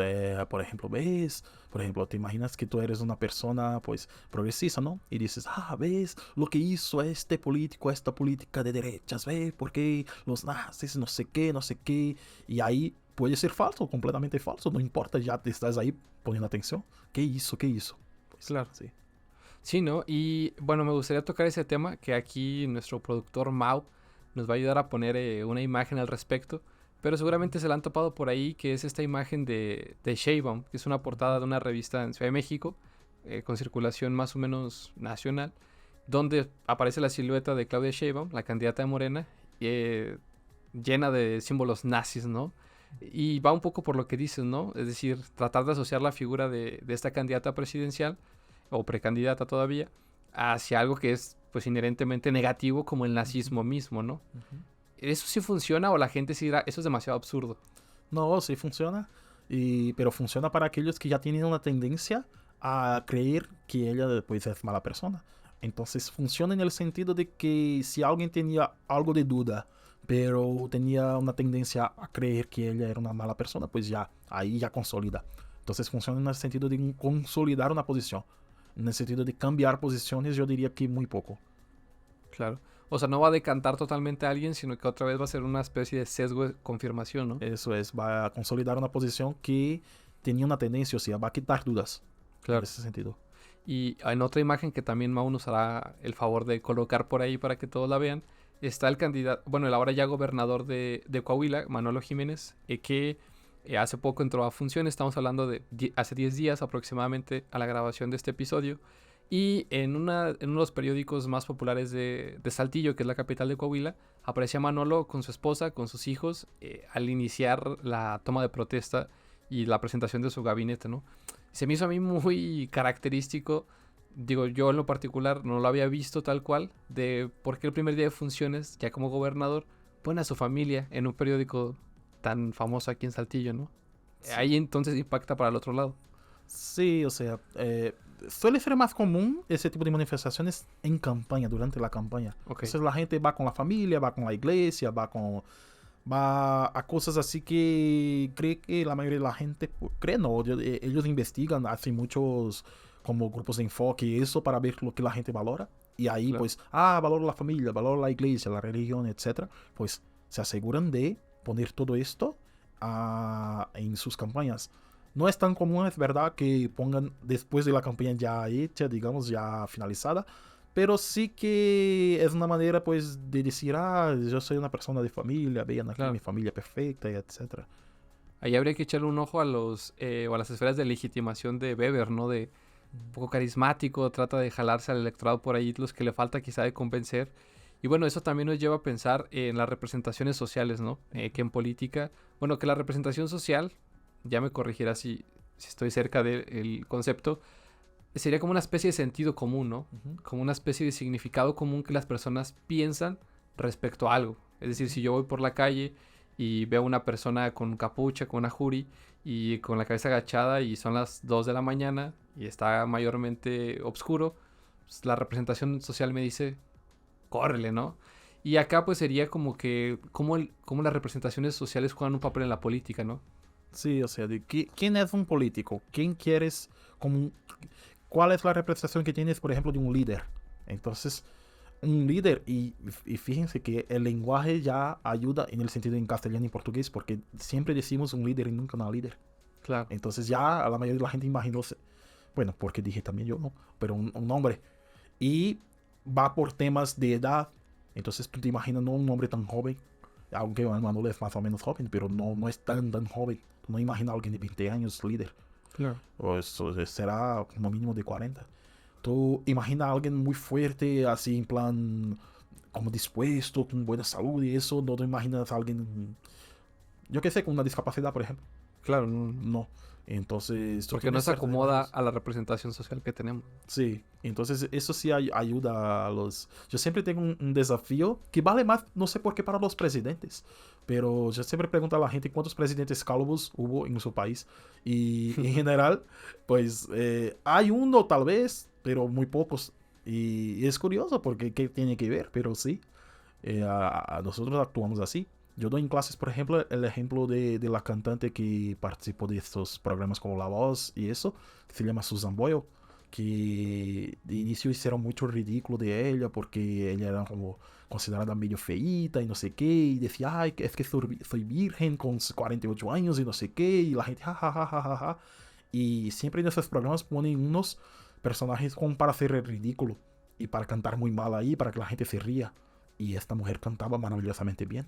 por ejemplo, te imaginas que tú eres una persona, pues, progresista, ¿no? Y dices, ves lo que hizo este político, esta política de derechas, ve, porque los nazis, no sé qué, no sé qué. Y ahí puede ser falso, completamente falso, no importa, ya te estás ahí poniendo atención. ¿Qué hizo? ¿Qué hizo? Pues, Claro. sí. Sí, ¿no? Y bueno, me gustaría tocar ese tema que aquí nuestro productor Mau nos va a ayudar a poner una imagen al respecto. Pero seguramente se la han topado por ahí, que es esta imagen de Sheinbaum, que es una portada de una revista en Ciudad de México, con circulación más o menos nacional, donde aparece la silueta de Claudia Sheinbaum, la candidata de Morena, eh, llena de símbolos nazis, ¿no? Y va un poco por lo que dices, ¿no? Es decir, tratar de asociar la figura de esta candidata presidencial, o precandidata todavía, hacia algo que es pues inherentemente negativo como el nazismo mismo, ¿no? Ujú. ¿Eso sí funciona o la gente sí dirá, eso es demasiado absurdo? No, sí funciona. Pero funciona para aquellos que ya tienen una tendencia a creer que ella pues, es mala persona. Entonces funciona en el sentido de que si alguien tenía algo de duda, pero tenía una tendencia a creer que ella era una mala persona, pues ya, ahí ya consolida. Entonces funciona en el sentido de consolidar una posición. En el sentido de cambiar posiciones, yo diría que muy poco. Claro. O sea, no va a decantar totalmente a alguien, sino que otra vez va a ser una especie de sesgo de confirmación, ¿no? Eso es, va a consolidar una posición que tenía una tendencia, o sea, va a quitar dudas en Claro. ese sentido. Y en otra imagen que también Mau nos hará el favor de colocar por ahí para que todos la vean, está el candidato, bueno, el ahora ya gobernador de Coahuila, Manolo Jiménez, que hace poco entró a función, estamos hablando de hace 10 días aproximadamente a la grabación de este episodio, y en uno de los periódicos más populares de Saltillo, que es la capital de Coahuila, aparecía Manolo con su esposa, con sus hijos, al iniciar la toma de protesta y la presentación de su gabinete, ¿no? Se me hizo a mí muy característico, digo yo en lo particular no lo había visto tal cual, de por qué el primer día de funciones, ya como gobernador, pone a su familia en un periódico tan famoso aquí en Saltillo, ¿no? Sí. Ahí entonces impacta para el otro lado. Sí, o sea, suele ser más común ese tipo de manifestaciones en campaña, durante la campaña. Ok, Entonces la gente va con la familia, va con la iglesia, va a cosas así que cree que la mayoría de la gente cree, no, ellos investigan, hacen muchos como grupos de enfoque y eso para ver lo que la gente valora. Y ahí claro. pues, valoro la familia, valoro la iglesia, la religión, etcétera. Pues se aseguran de poner todo esto en sus campañas. No es tan común, es verdad, que pongan después de la campaña ya hecha, digamos, ya finalizada, pero sí que es una manera, pues, de decir, yo soy una persona de familia, vean aquí mi Claro. familia perfecta, y etcétera. Ahí habría que echarle un ojo a los o a las esferas de legitimación de Weber, ¿no? De un poco carismático, trata de jalarse al electorado por ahí, los que le falta quizá de convencer. Y bueno, eso también nos lleva a pensar en las representaciones sociales, ¿no? Que en política, bueno, que la representación social, ya me corregirá si estoy cerca del concepto, sería como una especie de sentido común, ¿no? Ujú, Como una especie de significado común que las personas piensan respecto a algo. Es decir, ujú. si yo voy por la calle y veo a una persona con capucha, con una juri y con la cabeza agachada y son las 2 de la mañana y está mayormente oscuro, pues la representación social me dice, córrele, ¿no? Y acá pues sería como que, como las representaciones sociales juegan un papel en la política, ¿no? Sí, o sea, ¿quién es un político? ¿Quién quieres como cuál es la representación que tienes, por ejemplo, de un líder? Entonces, un líder, y fíjense que el lenguaje ya ayuda en el sentido en castellano y portugués, porque siempre decimos un líder y nunca una líder. Claro, Entonces ya a la mayoría de la gente imaginó, bueno, porque dije también yo, ¿no? Pero un hombre. Y va por temas de edad. Entonces tú te imaginas no un hombre tan joven, aunque Manuel es más o menos joven, pero no es tan joven. Tú no imaginas a alguien de 20 años líder. claro. O eso será como mínimo de 40. Tú imaginas a alguien muy fuerte, así en plan, como dispuesto, con buena salud y eso. No te imaginas a alguien, yo qué sé, con una discapacidad, por ejemplo. Claro, No. Entonces, tú porque no tienes se ciertas acomoda imágenes. a la representación social que tenemos. Sí, entonces eso sí ayuda a los... Yo siempre tengo un desafío que vale más, no sé por qué, para los presidentes, pero yo siempre pregunto a la gente cuántos presidentes calvos hubo en su país. Y en general, pues hay uno tal vez, pero muy pocos. Y es curioso porque qué tiene que ver, pero sí, a nosotros actuamos así. Yo doy en clases, por ejemplo, el ejemplo de la cantante que participó de estos programas como La Voz y eso, que se llama Susan Boyle, que de inicio hicieron mucho ridículo de ella porque ella era como considerada medio feíta y no sé qué, y decía, ay, es que soy virgen con 48 años y no sé qué, y la gente, ja. Y siempre en esos programas ponen unos personajes como para hacer el ridículo y para cantar muy mal ahí, para que la gente se ría. Y esta mujer cantaba maravillosamente bien.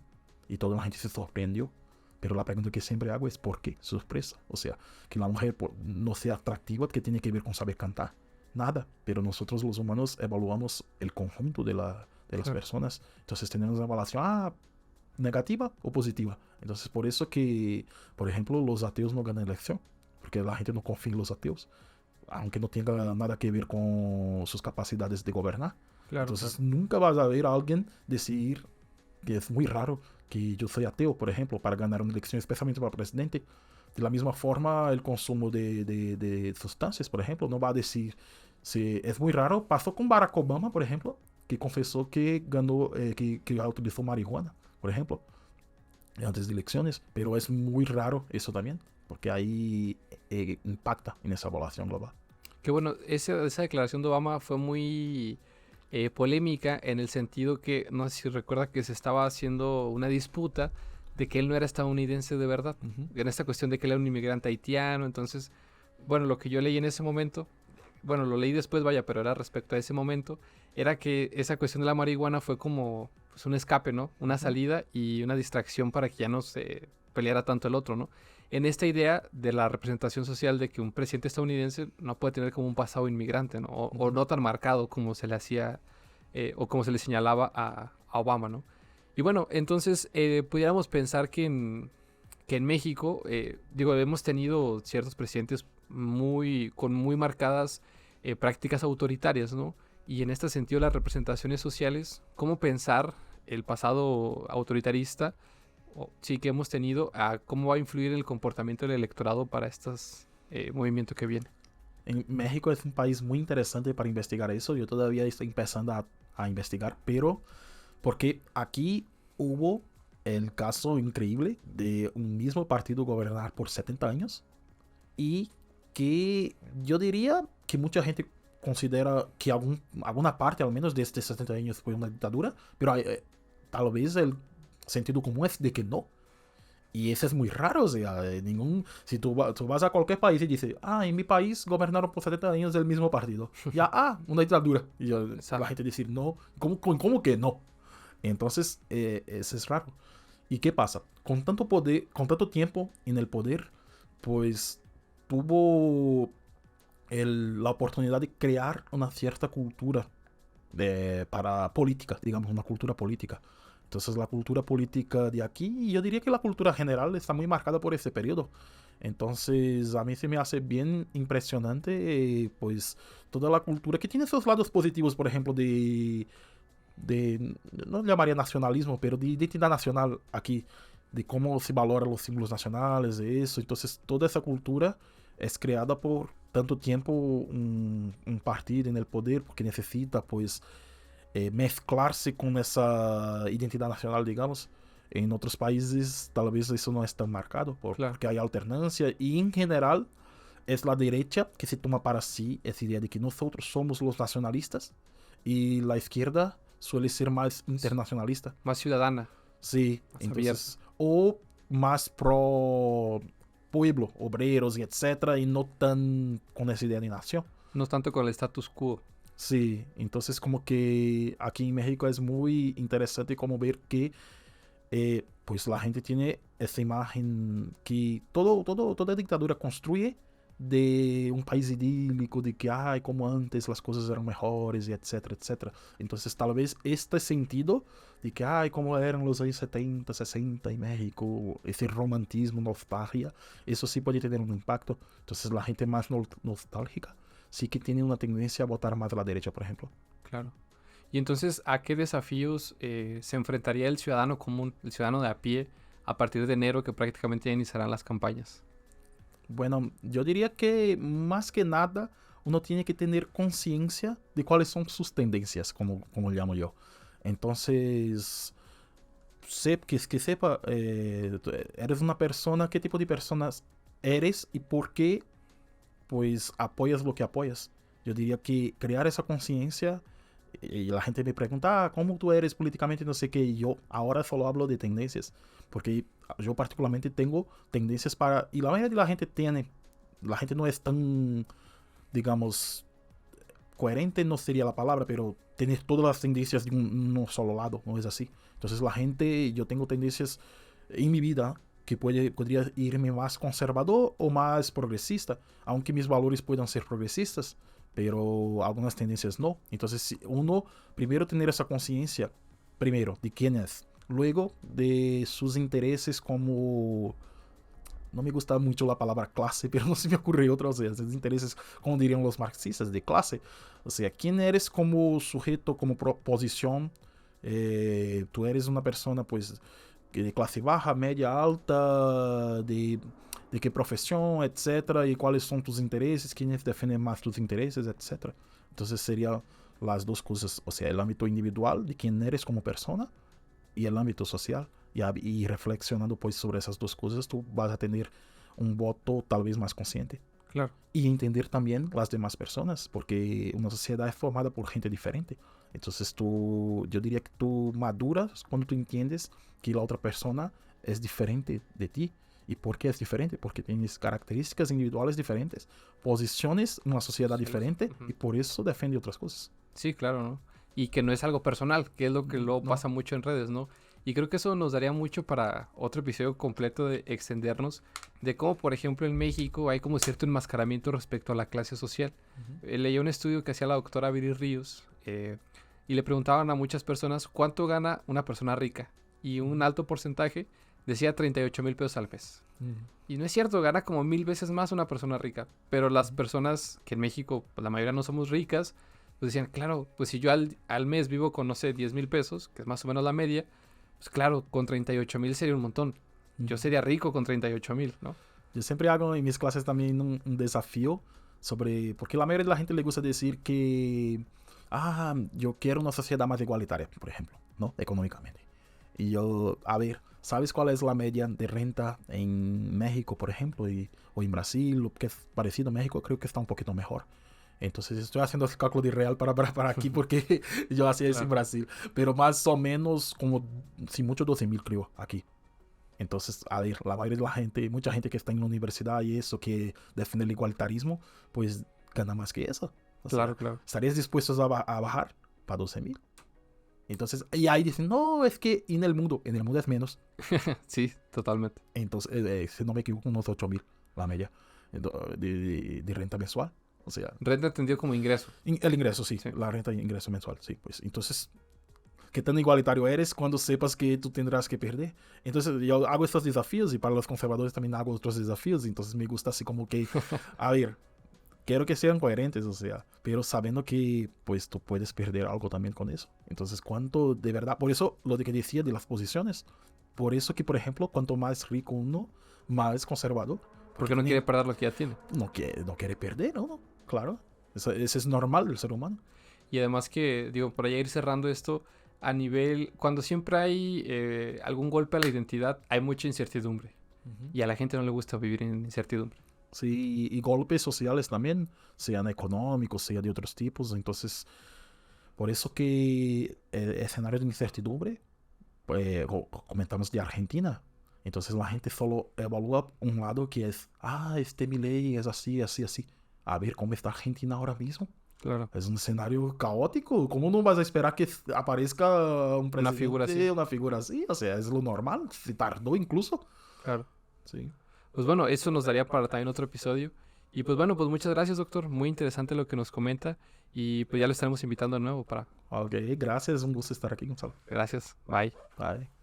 Y toda la gente se sorprendió. Pero la pregunta que siempre hago es ¿por qué? Sorpresa. O sea, que la mujer no sea atractiva, ¿qué tiene que ver con saber cantar? Nada. Pero nosotros los humanos evaluamos el conjunto de las Claro. personas. Entonces tenemos una evaluación, negativa o positiva. Entonces por eso que, por ejemplo, los ateos no ganan elección. Porque la gente no confía en los ateos. Aunque no tenga nada que ver con sus capacidades de gobernar. Claro, claro. Entonces nunca vas a ver a alguien decir que es muy raro que yo soy ateo, por ejemplo, para ganar una elección, especialmente para presidente. De la misma forma, el consumo de sustancias, por ejemplo, no va a decir si es muy raro. Pasó con Barack Obama, por ejemplo, que confesó que ganó, que utilizó marihuana por ejemplo, antes de elecciones, pero es muy raro eso también, porque ahí impacta en esa población global. Que bueno, esa declaración de Obama fue muy polémica en el sentido que, no sé si recuerda que se estaba haciendo una disputa de que él no era estadounidense de verdad, en esta cuestión de que él era un inmigrante haitiano. Entonces, bueno, lo que yo leí en ese momento, bueno, lo leí después, vaya, pero era respecto a ese momento, era que esa cuestión de la marihuana fue como pues, un escape, ¿no? Una salida y una distracción para que ya no se peleara tanto el otro, ¿no? En esta idea de la representación social de que un presidente estadounidense no puede tener como un pasado inmigrante, ¿no? O no tan marcado como se le hacía o como se le señalaba a Obama, ¿no? Y bueno, entonces pudiéramos pensar que en México, digo, hemos tenido ciertos presidentes con muy marcadas prácticas autoritarias, ¿no? Y en este sentido, las representaciones sociales, ¿cómo pensar el pasado autoritarista, sí que hemos tenido, a cómo va a influir en el comportamiento del electorado para estos movimientos que vienen? En México es un país muy interesante para investigar eso. Yo todavía estoy empezando a investigar, pero porque aquí hubo el caso increíble de un mismo partido gobernar por 70 años y que yo diría que mucha gente considera que alguna parte al menos de estos 70 años fue una dictadura, pero tal vez el sentido común es de que no. Y eso es muy raro, o sea, si tú vas a cualquier país y dices, en mi país gobernaron por 70 años del mismo partido. Ya, una dictadura. Y la gente dice, no, ¿cómo que no? Entonces, eso es raro. ¿Y qué pasa? Con tanto poder, con tanto tiempo en el poder, pues tuvo la oportunidad de crear una cierta cultura para política, digamos, una cultura política. Entonces la cultura política de aquí, yo diría que la cultura general está muy marcada por ese periodo. Entonces a mí se me hace bien impresionante, pues, toda la cultura que tiene sus lados positivos, por ejemplo, no llamaría nacionalismo, pero de identidad nacional aquí, de cómo se valoran los símbolos nacionales, de eso. Entonces toda esa cultura es creada por tanto tiempo un partido en el poder, porque necesita, pues, mezclarse con esa identidad nacional, digamos. En otros países tal vez eso no es tan marcado, Claro. porque hay alternancia y en general es la derecha que se toma para sí esa idea de que nosotros somos los nacionalistas y la izquierda suele ser más internacionalista. Más ciudadana. Sí, Más entonces, o más pro pueblo, obreros y etcétera, y no tan con esa idea de nación. No tanto con el status quo. Sí, entonces como que aquí en México es muy interesante como ver que pues la gente tiene esa imagen que toda dictadura construye de un país idílico, de que, como antes las cosas eran mejores y etcétera, etcétera. Entonces tal vez este sentido de que, como eran los años 70, 60 en México, ese romantismo, nostalgia, eso sí puede tener un impacto. Entonces la gente más nostálgica sí que tiene una tendencia a votar más a la derecha, por ejemplo. Claro. Y entonces, ¿a qué desafíos se enfrentaría el ciudadano común, el ciudadano de a pie, a partir de enero que prácticamente iniciarán las campañas? Bueno, yo diría que más que nada uno tiene que tener conciencia de cuáles son sus tendencias, como llamo yo. Entonces, que sepa, eres una persona, qué tipo de personas eres y por qué pues apoyas lo que apoyas. Yo diría que crear esa conciencia, y la gente me pregunta, ¿cómo tú eres políticamente? No sé qué, y yo ahora solo hablo de tendencias, porque yo particularmente tengo tendencias y la mayoría de la gente no es tan, digamos, coherente no sería la palabra, pero tener todas las tendencias de un solo lado, no es así. Entonces yo tengo tendencias en mi vida que podría irme más conservador o más progresista, aunque mis valores puedan ser progresistas, pero algunas tendencias no. Entonces, uno primero tener esa conciencia, primero, de quién es, luego de sus intereses como... No me gusta mucho la palabra clase, pero no se me ocurre otra, o sea, sus intereses, como dirían los marxistas, de clase. O sea, quién eres como sujeto, como proposición. Tú eres una persona, pues, de clase baja, media, alta, de qué profesión, etcétera, y cuáles son tus intereses, quiénes defienden más tus intereses, etcétera. Entonces serían las dos cosas, o sea, el ámbito individual de quién eres como persona y el ámbito social. Y reflexionando pues sobre esas dos cosas, tú vas a tener un voto tal vez más consciente. Claro. Y entender también las demás personas, porque una sociedad es formada por gente diferente. Entonces yo diría que tú maduras cuando tú entiendes que la otra persona es diferente de ti. ¿Y por qué es diferente? Porque tienes características individuales diferentes, posiciones en una sociedad diferente, y por eso defiende otras cosas. Sí, claro, ¿no? Y que no es algo personal, que es lo que luego pasa mucho en redes, ¿no? Y creo que eso nos daría mucho para otro episodio completo de extendernos de cómo, por ejemplo, en México hay como cierto enmascaramiento respecto a la clase social. Leí un estudio que hacía la doctora Viri Ríos y le preguntaban a muchas personas cuánto gana una persona rica. Y un alto porcentaje decía 38,000 pesos al mes. Y no es cierto, gana como 1000 veces más una persona rica. Pero las personas que en México, pues la mayoría no somos ricas, pues decían, claro, pues si yo al mes vivo con, no sé, 10,000 pesos, que es más o menos la media, pues claro, con 38,000 sería un montón. Yo sería rico con 38,000, ¿no? Yo siempre hago en mis clases también un desafío sobre... Porque la mayoría de la gente le gusta decir que... yo quiero una sociedad más igualitaria, por ejemplo, ¿no? Económicamente. Y yo, a ver, ¿sabes cuál es la media de renta en México, por ejemplo? O en Brasil, que es parecido a México, creo que está un poquito mejor. Entonces estoy haciendo el cálculo de real para aquí porque yo hacía eso en Brasil. Pero más o menos como, si mucho, 12,000 creo aquí. Entonces, a ver, la mayoría de la gente, mucha gente que está en la universidad y eso, que defiende el igualitarismo, pues gana más que eso. Claro, claro. ¿Estarías dispuestos a bajar para 12,000? Entonces, y ahí dicen, no, es que en el mundo es menos. Sí, totalmente. Entonces, si no me equivoco, unos 8,000 la media de renta mensual. O sea, renta entendido como ingreso. El ingreso, sí. La renta de ingreso mensual, sí. Pues entonces, ¿qué tan igualitario eres cuando sepas que tú tendrás que perder? Entonces, yo hago estos desafíos y para los conservadores también hago otros desafíos. Entonces, me gusta así como que, a ver, quiero que sean coherentes, o sea, pero sabiendo que, pues, tú puedes perder algo también con eso. Entonces, ¿cuánto de verdad? Por eso, lo de que decía de las posiciones. Por eso que, por ejemplo, cuanto más rico uno, más conservador. Porque no quiere perder lo que ya tiene. No quiere perder, ¿no? Claro. Eso es normal del ser humano. Y además que, digo, para ya ir cerrando esto, a nivel, cuando siempre hay algún golpe a la identidad, hay mucha incertidumbre. Y a la gente no le gusta vivir en incertidumbre. Sí, y golpes sociales también, sean económicos, sean de otros tipos. Entonces, por eso que el escenario de incertidumbre, pues, comentamos de Argentina. Entonces la gente solo evalúa un lado que es, este Milei es así, así, así. A ver cómo está Argentina ahora mismo. Claro. Es un escenario caótico. ¿Cómo no vas a esperar que aparezca un presidente, una figura así? O sea, es lo normal. Se tardó incluso. Claro. Sí. Pues bueno, eso nos daría para también otro episodio. Y pues bueno, pues muchas gracias, doctor. Muy interesante lo que nos comenta. Y pues ya lo estaremos invitando de nuevo para... Ok, gracias. Un gusto estar aquí, Gonzalo. Gracias. Bye. Bye.